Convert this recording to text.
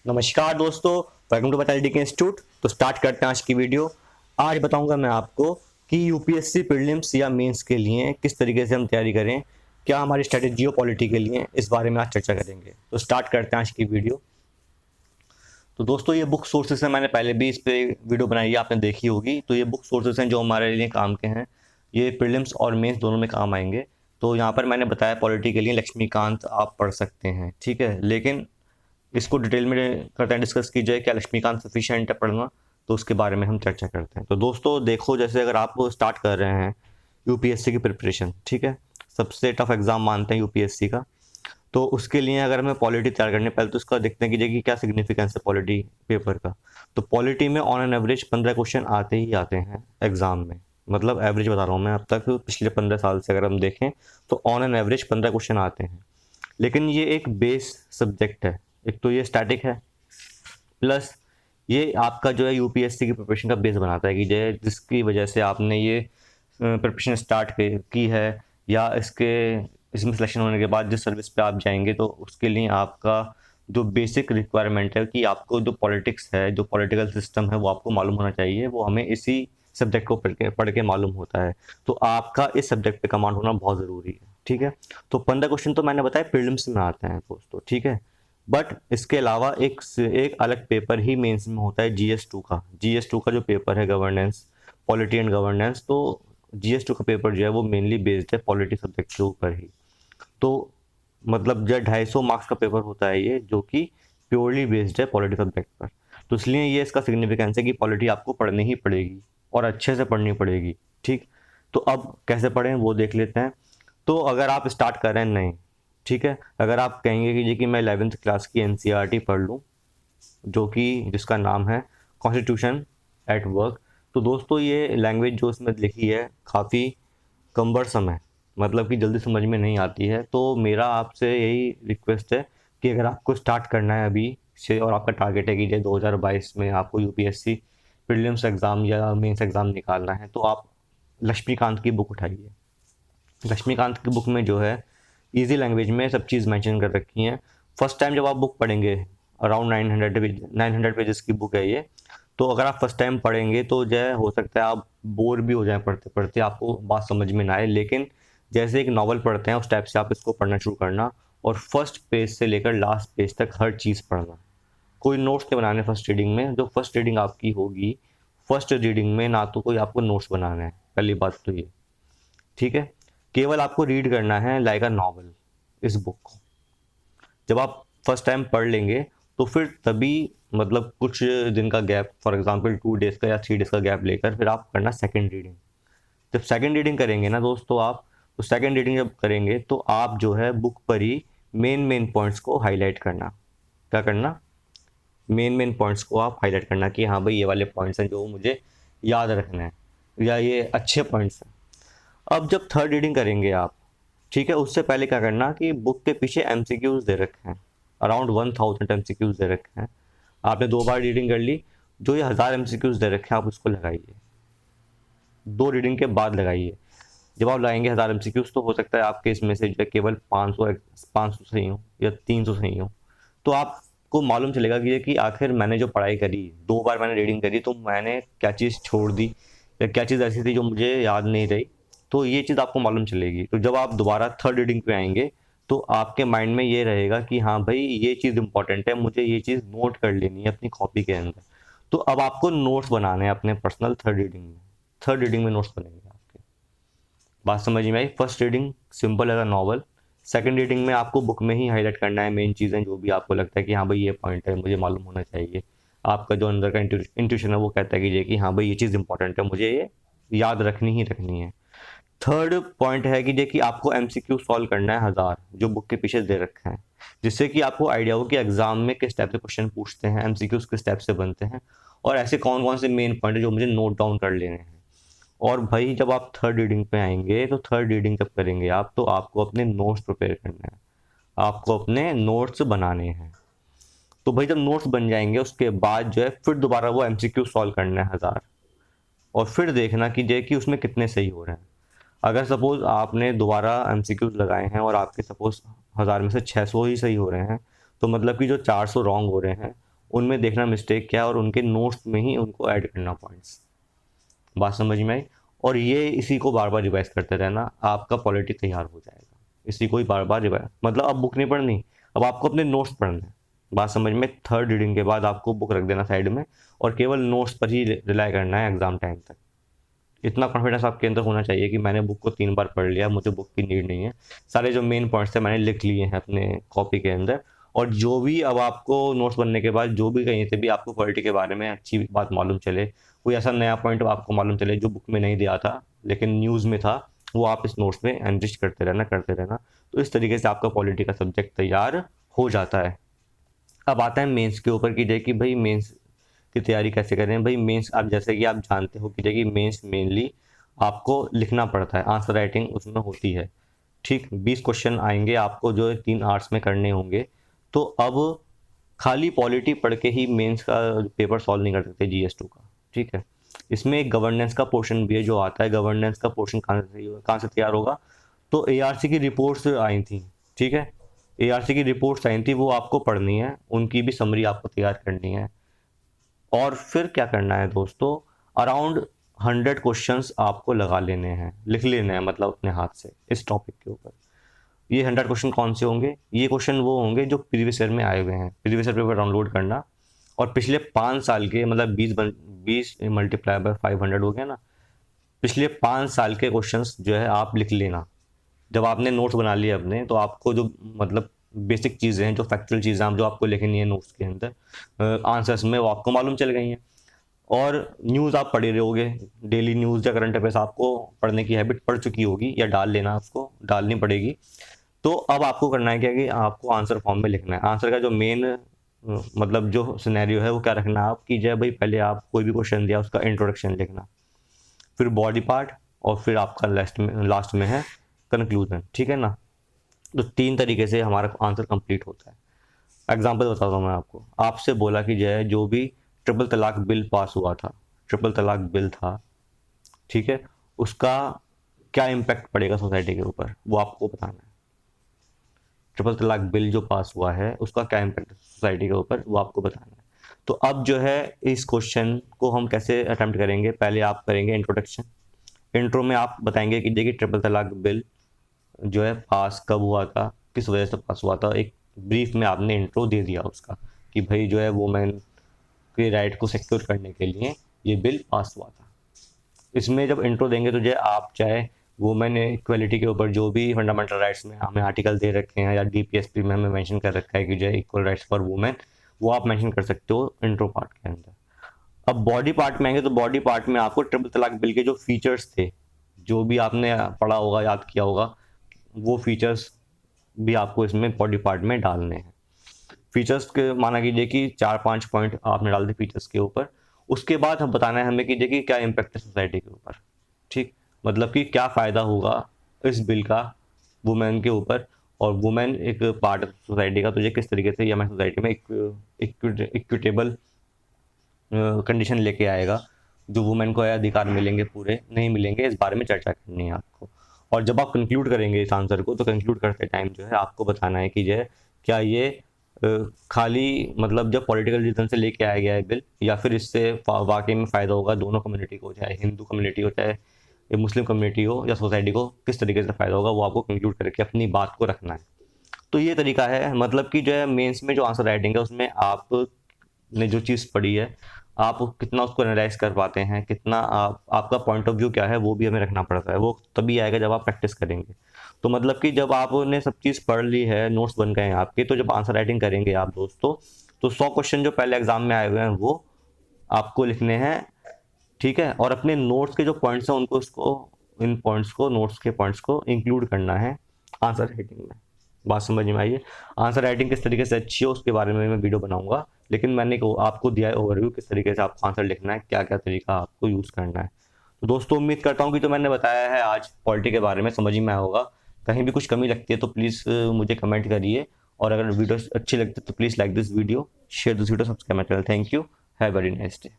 नमस्कार दोस्तों, welcome to Patel D institute. तो स्टार्ट करते हैं आज की वीडियो। आज बताऊंगा मैं आपको कि यूपीएससी प्रीलिम्स या मेंस के लिए किस तरीके से हम तैयारी करें, क्या हमारी स्ट्रेटेजी और पॉलिटी के लिए, इस बारे में आज चर्चा करेंगे। तो स्टार्ट करते हैं आज की वीडियो। तो दोस्तों, ये बुक सोर्सेस हैं, मैंने पहले भी इस पे वीडियो बनाई है, आपने देखी होगी। तो ये बुक सोर्सेस हैं जो हमारे लिए काम के हैं, ये प्रीलिम्स और मेंस दोनों में काम आएंगे। तो यहाँ पर मैंने बताया पॉलिटी के लिए लक्ष्मीकांत आप पढ़ सकते हैं, ठीक है। लेकिन इसको डिटेल में करते हैं, डिस्कस की जाए क्या लक्ष्मीकांत सफिशिएंट है पढ़ना, तो उसके बारे में हम चर्चा करते हैं। तो दोस्तों देखो, जैसे अगर आप स्टार्ट कर रहे हैं यूपीएससी की प्रिपरेशन, ठीक है, सबसे टफ एग्जाम मानते हैं यूपीएससी का, तो उसके लिए अगर हमें पॉलिटी तैयार करने, पहले तो उसका देखते हैं कि क्या सिग्निफिकेंस है पॉलिटी पेपर का। तो पॉलिटी में ऑन एन एवरेज 15 क्वेश्चन आते ही आते हैं एग्जाम में। मतलब एवरेज बता रहा हूँ मैं, अब तक पिछले 15 साल से अगर हम देखें तो ऑन एन एवरेज 15 क्वेश्चन आते हैं। लेकिन ये एक बेस सब्जेक्ट है, एक तो ये स्टैटिक है, प्लस ये आपका जो है यूपीएससी की प्रिपरेशन का बेस बनाता है कि जो जिसकी वजह से आपने ये प्रिपरेशन स्टार्ट की है, या इसमें सिलेक्शन होने के बाद जिस सर्विस पे आप जाएंगे तो उसके लिए आपका जो बेसिक रिक्वायरमेंट है कि आपको जो पॉलिटिक्स है, जो पॉलिटिकल सिस्टम है, वो आपको मालूम होना चाहिए। वो हमें इसी सब्जेक्ट को पढ़ के मालूम होता है। तो आपका इस सब्जेक्ट पे कमांड होना बहुत ज़रूरी है, ठीक है। तो 15 क्वेश्चन तो मैंने बताया प्रीलिम्स में आते हैं दोस्तों, ठीक है। बट इसके अलावा एक अलग पेपर ही मेंस में होता है, जीएस टू का जो पेपर है, गवर्नेंस, पॉलिटी एंड गवर्नेंस। तो जीएस टू का पेपर जो है वो मेनली बेस्ड है पॉलिटी सब्जेक्ट के ऊपर ही। तो मतलब जो 250 मार्क्स का पेपर होता है ये, जो कि प्योरली बेस्ड है पॉलिटी सब्जेक्ट पर। तो इसलिए ये इसका सिग्निफिकेंस है कि पॉलिटी आपको पढ़नी ही पड़ेगी और अच्छे से पढ़नी पड़ेगी, ठीक। तो अब कैसे पढ़ें वो देख लेते हैं। तो अगर आप स्टार्ट कर रहे हैं नहीं, ठीक है, अगर आप कहेंगे कि जी कि मैं 11th क्लास की एनसीईआरटी पढ़ लूँ, जो कि जिसका नाम है कॉन्स्टिट्यूशन एट वर्क, तो दोस्तों ये लैंग्वेज जो इसमें लिखी है काफ़ी कम्बरसम है, मतलब कि जल्दी समझ में नहीं आती है। तो मेरा आपसे यही रिक्वेस्ट है कि अगर आपको स्टार्ट करना है अभी से, और आपका टारगेट है कि ये 2022 में आपको यूपीएससी प्रीलिम्स एग्ज़ाम या मेंस एग्ज़ाम निकालना है, तो आप लक्ष्मीकांत की बुक उठाइए। लक्ष्मीकांत की बुक में जो है इजी लैंग्वेज में सब चीज़ मेंशन कर रखी हैं। फर्स्ट टाइम जब आप बुक पढ़ेंगे, अराउंड 900 पेजेस की बुक है ये। तो अगर आप फर्स्ट टाइम पढ़ेंगे तो जो है हो सकता है आप बोर भी हो जाए पढ़ते पढ़ते, आपको बात समझ में ना आए। लेकिन जैसे एक नॉवल पढ़ते हैं उस टाइप से आप इसको पढ़ना शुरू करना, और फर्स्ट पेज से लेकर लास्ट पेज तक हर चीज़ पढ़ना। कोई नोट्स नहीं बनाने फर्स्ट रीडिंग में। जो फर्स्ट रीडिंग आपकी होगी, फर्स्ट रीडिंग में ना तो कोई आपको नोट्स बनाना है, पहली बात तो ये, ठीक है। केवल आपको रीड करना है लाइक अ नॉवल इस बुक को। जब आप फर्स्ट टाइम पढ़ लेंगे तो फिर तभी, मतलब कुछ दिन का गैप, फॉर एग्जांपल 2 डेज का या 3 डेज का गैप लेकर फिर आप करना सेकंड रीडिंग। जब सेकंड रीडिंग करेंगे ना दोस्तों आप, तो सेकंड रीडिंग जब करेंगे तो आप जो है बुक पर ही मेन मेन पॉइंट्स को हाईलाइट करना। क्या करना? मेन मेन पॉइंट्स को आप हाईलाइट करना कि हाँ भाई ये वाले पॉइंट्स हैं जो मुझे याद रखना है, या ये अच्छे पॉइंट्स हैं। अब जब थर्ड रीडिंग करेंगे आप, ठीक है, उससे पहले क्या करना कि बुक के पीछे एमसीक्यूज दे रखे हैं, अराउंड 1000 एमसीक्यूज दे रखे हैं। आपने 2 बार रीडिंग कर ली, जो ये 1000 एमसीक्यूज दे रखे हैं आप उसको लगाइए, 2 रीडिंग के बाद लगाइए। जब आप लगाएंगे 1000 एमसीक्यूज, तो हो सकता है आपके इसमें से जो है केवल 500 सही हो या 300 सही हो। तो आपको मालूम चलेगा कि आखिर मैंने जो पढ़ाई करी, 2 बार मैंने रीडिंग करी, तो मैंने क्या चीज़ छोड़ दी या क्या चीज़ ऐसी थी जो मुझे याद नहीं रही। तो ये चीज़ आपको मालूम चलेगी। तो जब आप दोबारा थर्ड रीडिंग पे आएंगे तो आपके माइंड में ये रहेगा कि हाँ भाई ये चीज़ इंपॉर्टेंट है, मुझे ये चीज़ नोट कर लेनी है अपनी कॉपी के अंदर। तो अब आपको नोट्स बनाने हैं अपने पर्सनल थर्ड रीडिंग में। थर्ड रीडिंग में नोट्स बनेंगे आपके। बात समझ में आई? First reading simple as a novel, second reading में आपको बुक में ही हाईलाइट करना है मेन चीज़ें, जो भी आपको लगता है कि हाँ भाई ये पॉइंट है मुझे मालूम होना चाहिए। आपका जो अंदर का इंट्यूशन है वो कहता है कि हाँ भाई ये चीज़ इंपॉर्टेंट है, मुझे ये याद रखनी ही रखनी है। थर्ड पॉइंट है कि आपको एमसीक्यू सॉल्व करना है 1000 जो बुक के पीछे दे रखे हैं, जिससे कि आपको आइडिया हो कि एग्जाम में किस टाइप से क्वेश्चन पूछते हैं, एमसीक्यूज किस टाइप से बनते हैं, और ऐसे कौन कौन से मेन पॉइंट है जो मुझे नोट डाउन कर लेने हैं। और भाई जब आप थर्ड रीडिंग पे आएंगे, तो थर्ड रीडिंग जब करेंगे आप, तो आपको अपने नोट्स प्रिपेयर करना है, आपको अपने नोट्स बनाने हैं। तो भाई जब नोट्स बन जाएंगे उसके बाद जो है फिर दोबारा वो एमसीक्यू सॉल्व करना है 1000, और फिर देखना कि उसमें कितने सही हो रहे हैं। अगर सपोज आपने दोबारा एमसीक्यूज लगाए हैं और आपके सपोज 1000 में से 600 ही सही हो रहे हैं, तो मतलब कि जो 400 रॉन्ग हो रहे हैं उनमें देखना मिस्टेक क्या है और उनके नोट्स में ही उनको ऐड करना पॉइंट्स। बात समझ में आई? और ये इसी को बार बार रिवाइज करते रहना, आपका पॉलिटी तैयार हो जाएगा। इसी को ही बार बार रिवाइज, मतलब अब बुक नहीं पढ़नी, अब आपको अपने नोट्स पढ़ने हैं। बात समझ में? थर्ड रीडिंग के बाद आपको बुक रख देना साइड में और केवल नोट्स पर ही रिलाई करना है एग्जाम टाइम तक। इतना कॉन्फिडेंस आपके अंदर होना चाहिए कि मैंने बुक को 3 बार पढ़ लिया, मुझे बुक की नीड नहीं है, सारे जो मेन पॉइंट्स थे मैंने लिख लिए हैं अपने कॉपी के अंदर। और जो भी अब आपको नोट्स बनने के बाद जो भी कहीं से भी आपको पॉलिटी के बारे में अच्छी बात मालूम चले, कोई ऐसा नया पॉइंट आपको मालूम चले जो बुक में नहीं दिया था लेकिन न्यूज़ में था, वो आप इस नोट्स में एनरिच करते रहना। तो इस तरीके से आपका पॉलिटी का सब्जेक्ट तैयार हो जाता है। अब आता है मेंस के ऊपर कि कि भाई मेंस की तैयारी कैसे करें। भाई मेंस, आप जैसे कि आप जानते हो कि मेंस मेनली आपको लिखना पड़ता है, आंसर राइटिंग उसमें होती है। ठीक, 20 क्वेश्चन आएंगे आपको जो 3 आवर्स में करने होंगे। तो अब खाली पॉलिटी पढ़ के ही मेंस का पेपर सॉल्व नहीं कर सकते GS2 का। ठीक है, इसमें एक गवर्नेंस का पोर्शन भी है जो आता है। गवर्नेंस का पोर्शन कहाँ से तैयार होगा? तो ARC की रिपोर्ट्स आई थी। ठीक है, ARC की रिपोर्ट्स आई थी, वो आपको पढ़नी है, उनकी भी समरी आपको तैयार करनी है। और फिर क्या करना है दोस्तों, अराउंड 100 क्वेश्चंस आपको लगा लेने हैं, लिख लेने हैं, मतलब अपने हाथ से इस टॉपिक के ऊपर। ये 100 क्वेश्चन कौन से होंगे? ये क्वेश्चन वो होंगे जो प्रीवियस ईयर में आए हुए हैं। प्रीवियस ईयर पेपर डाउनलोड करना और पिछले 5 साल के, मतलब 20 मल्टीप्लाई बाय 500 हो गया ना, पिछले 5 साल के क्वेश्चंस जो है आप लिख लेना। जब आपने नोट्स बना लिए अपने, तो आपको जो मतलब बेसिक चीज़ें हैं, जो फैक्चुअल चीज़ें जो आपको लिखनी है नोट्स के अंदर आंसर्स में, वो आपको मालूम चल गई हैं। और न्यूज़ आप पढ़े रहोगे, डेली न्यूज़ या करंट अफेयर्स आपको पढ़ने की हैबिट पड़ चुकी होगी, या डाल लेना, उसको डालनी पड़ेगी। तो अब आपको करना है क्या कि आपको आंसर फॉर्म में लिखना है। आंसर का जो मेन मतलब जो सिनेरियो है वो क्या रखना है आप, कि जब भाई पहले आप कोई भी क्वेश्चन दिया उसका इंट्रोडक्शन लिखना, फिर बॉडी पार्ट, और फिर आपका लास्ट में है कंक्लूजन। ठीक है ना? तो 3 तरीके से हमारा आंसर कंप्लीट होता है। एग्जांपल बताता हूँ मैं आपको। आपसे बोला कि जो भी ट्रिपल तलाक बिल पास हुआ था, ट्रिपल तलाक बिल था, ठीक है, उसका क्या इम्पैक्ट पड़ेगा सोसाइटी के ऊपर, वो आपको बताना है। ट्रिपल तलाक बिल जो पास हुआ है उसका क्या इम्पैक्ट सोसाइटी के ऊपर, वो आपको बताना है। तो अब जो है इस क्वेश्चन को हम कैसे अटेम्प्ट करेंगे, पहले आप करेंगे इंट्रोडक्शन। इंट्रो में आप बताएंगे कि देखिए ट्रिपल तलाक बिल जो है पास कब हुआ था, किस वजह से पास हुआ था, एक ब्रीफ में आपने इंट्रो दे दिया उसका, कि भाई जो है वुमेन के राइट को सिक्योर करने के लिए ये बिल पास हुआ था। इसमें जब इंट्रो देंगे तो जो आप चाहे वुमेन इक्वलिटी के ऊपर जो भी फंडामेंटल राइट्स में हमें आर्टिकल दे रखे हैं, या DPSP में हमें मेंशन कर रखा है कि जो है इक्वल राइट्स फॉर वुमेन, वो आप मेंशन कर सकते हो इंट्रो पार्ट के अंदर। अब बॉडी पार्ट में आएंगे तो बॉडी पार्ट में आपको ट्रिपल तलाक बिल के जो फीचर्स थे, जो भी आपने पढ़ा होगा, याद किया होगा, वो फीचर्स भी आपको इसमें बॉडी पार्ट में डालने हैं। फीचर्स के माना कीजिए कि 4-5 पॉइंट आपने डाल दिए फीचर्स के ऊपर। उसके बाद हम बताना है हमें कि देखिए क्या इम्पैक्ट है सोसाइटी के ऊपर। ठीक, मतलब कि क्या फ़ायदा होगा इस बिल का वुमेन के ऊपर, और वुमेन एक पार्ट ऑफ सोसाइटी का, तो ये किस तरीके से ये हमारी सोसाइटी में इक्विटेबल कंडीशन लेके आएगा, जो वुमेन को अधिकार मिलेंगे, पूरे नहीं मिलेंगे, इस बारे में चर्चा करनी है आपको। और जब आप कंक्लूड करेंगे इस आंसर को, तो कंक्लूड करते टाइम जो है आपको बताना है कि जो है क्या ये खाली मतलब जब पॉलिटिकल रीजन से लेके आया गया है बिल, या फिर इससे वाकई में फ़ायदा होगा दोनों कम्युनिटी को, चाहे हिंदू कम्युनिटी हो, चाहे मुस्लिम कम्युनिटी हो, या सोसाइटी को किस तरीके से फ़ायदा होगा, वो आपको कंक्लूड करके अपनी बात को रखना है। तो ये तरीका है, मतलब कि जो है मेंस में जो आंसर राइटिंग है उसमें आपने जो चीज़ पढ़ी है, आप कितना उसको एनालाइज कर पाते हैं, कितना आपका पॉइंट ऑफ व्यू क्या है, वो भी हमें रखना पड़ता है। वो तभी आएगा जब आप प्रैक्टिस करेंगे। तो मतलब कि जब आपने सब चीज़ पढ़ ली है, नोट्स बन गए हैं आपके, तो जब आंसर राइटिंग करेंगे आप दोस्तों, तो 100 क्वेश्चन जो पहले एग्जाम में आए हुए हैं वो आपको लिखने हैं। ठीक है, और अपने नोट्स के जो पॉइंट्स हैं उनको, इन पॉइंट्स को, नोट्स के पॉइंट्स को इंक्लूड करना है आंसर राइटिंग में। बात समझ में आई है? आंसर राइटिंग किस तरीके से अच्छी हो उसके बारे में मैं वीडियो बनाऊंगा, लेकिन मैंने आपको दिया है ओवरव्यू किस तरीके से आपको आंसर लिखना है, क्या क्या तरीका आपको यूज़ करना है। तो दोस्तों उम्मीद करता हूँ कि जो मैंने बताया है आज पॉलिटी के बारे में समझ में आया होगा। कहीं भी कुछ कमी लगती है तो प्लीज़ मुझे कमेंट करिए, और अगर वीडियो अच्छी लगती है तो please like this video, share this video, subscribe my channel. Thank you, have a very nice day.